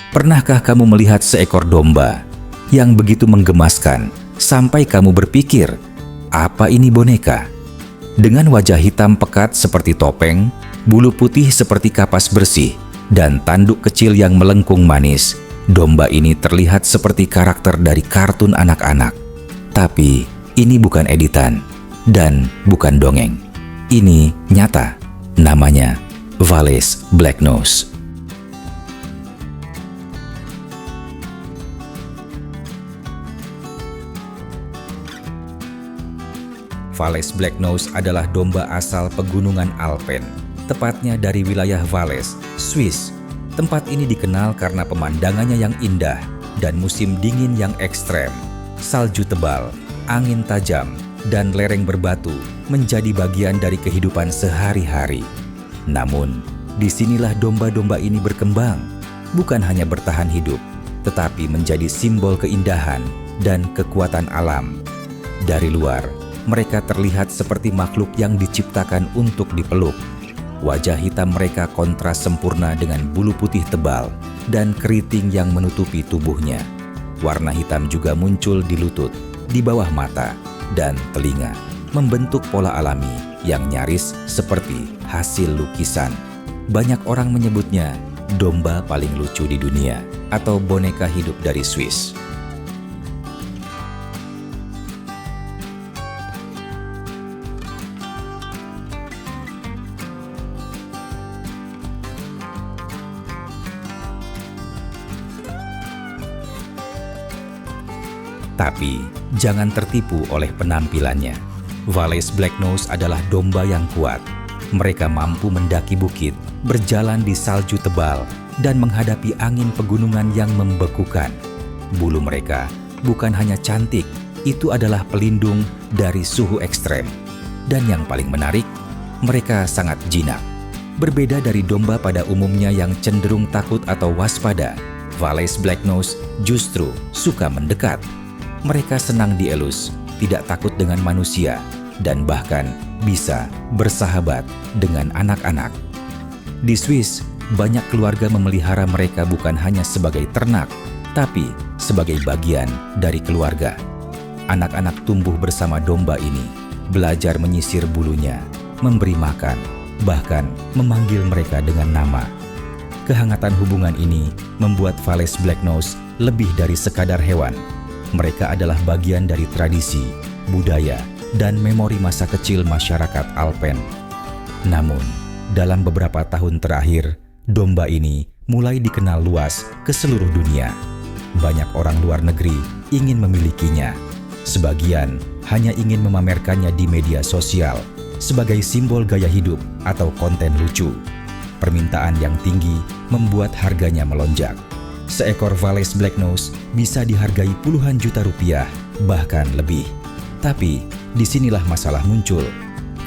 Pernahkah kamu melihat seekor domba yang begitu menggemaskan sampai kamu berpikir, apa ini boneka? Dengan wajah hitam pekat seperti topeng, bulu putih seperti kapas bersih, dan tanduk kecil yang melengkung manis, domba ini terlihat seperti karakter dari kartun anak-anak. Tapi ini bukan editan dan bukan dongeng. Ini nyata. Namanya Wales Blacknose. Wales Blacknose adalah domba asal pegunungan Alpen, tepatnya dari wilayah Wales, Swiss. Tempat ini dikenal karena pemandangannya yang indah dan musim dingin yang ekstrem. Salju tebal, angin tajam, dan lereng berbatu menjadi bagian dari kehidupan sehari-hari. Namun, disinilah domba-domba ini berkembang, bukan hanya bertahan hidup, tetapi menjadi simbol keindahan dan kekuatan alam. Dari luar, mereka terlihat seperti makhluk yang diciptakan untuk dipeluk. Wajah hitam mereka kontras sempurna dengan bulu putih tebal dan keriting yang menutupi tubuhnya. Warna hitam juga muncul di lutut, di bawah mata, dan telinga, membentuk pola alami yang nyaris seperti hasil lukisan. Banyak orang menyebutnya domba paling lucu di dunia atau boneka hidup dari Swiss. Tapi, jangan tertipu oleh penampilannya. Wales Blacknose adalah domba yang kuat. Mereka mampu mendaki bukit, berjalan di salju tebal, dan menghadapi angin pegunungan yang membekukan. Bulu mereka bukan hanya cantik, itu adalah pelindung dari suhu ekstrem. Dan yang paling menarik, mereka sangat jinak. Berbeda dari domba pada umumnya yang cenderung takut atau waspada, Wales Blacknose justru suka mendekat. Mereka senang dielus, tidak takut dengan manusia, dan bahkan bisa bersahabat dengan anak-anak. Di Swiss, banyak keluarga memelihara mereka bukan hanya sebagai ternak, tapi sebagai bagian dari keluarga. Anak-anak tumbuh bersama domba ini, belajar menyisir bulunya, memberi makan, bahkan memanggil mereka dengan nama. Kehangatan hubungan ini membuat Wales Blacknose lebih dari sekadar hewan. Mereka adalah bagian dari tradisi, budaya, dan memori masa kecil masyarakat Alpen. Namun, dalam beberapa tahun terakhir, domba ini mulai dikenal luas ke seluruh dunia. Banyak orang luar negeri ingin memilikinya. Sebagian hanya ingin memamerkannya di media sosial sebagai simbol gaya hidup atau konten lucu. Permintaan yang tinggi membuat harganya melonjak. Seekor Wales Blacknose bisa dihargai puluhan juta rupiah, bahkan lebih. Tapi, disinilah masalah muncul.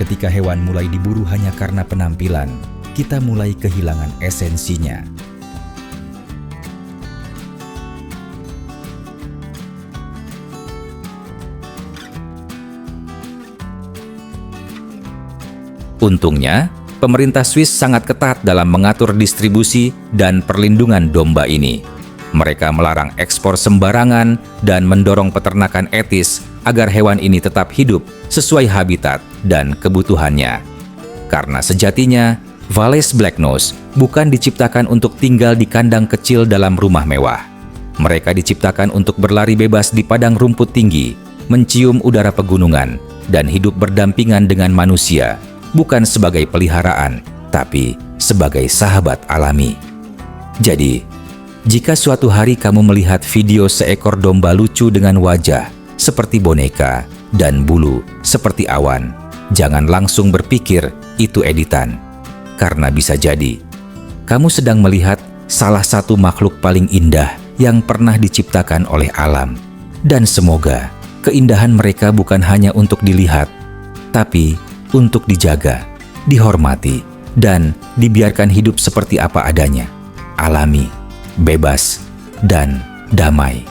Ketika hewan mulai diburu hanya karena penampilan, kita mulai kehilangan esensinya. Untungnya, pemerintah Swiss sangat ketat dalam mengatur distribusi dan perlindungan domba ini. Mereka melarang ekspor sembarangan dan mendorong peternakan etis agar hewan ini tetap hidup sesuai habitat dan kebutuhannya. Karena sejatinya, Wales Blacknose bukan diciptakan untuk tinggal di kandang kecil dalam rumah mewah. Mereka diciptakan untuk berlari bebas di padang rumput tinggi, mencium udara pegunungan, dan hidup berdampingan dengan manusia, bukan sebagai peliharaan, tapi sebagai sahabat alami. Jadi, jika suatu hari kamu melihat video seekor domba lucu dengan wajah seperti boneka dan bulu seperti awan, jangan langsung berpikir itu editan. Karena bisa jadi, kamu sedang melihat salah satu makhluk paling indah yang pernah diciptakan oleh alam. Dan semoga keindahan mereka bukan hanya untuk dilihat, tapi untuk dijaga, dihormati, dan dibiarkan hidup seperti apa adanya, alami, bebas, dan damai.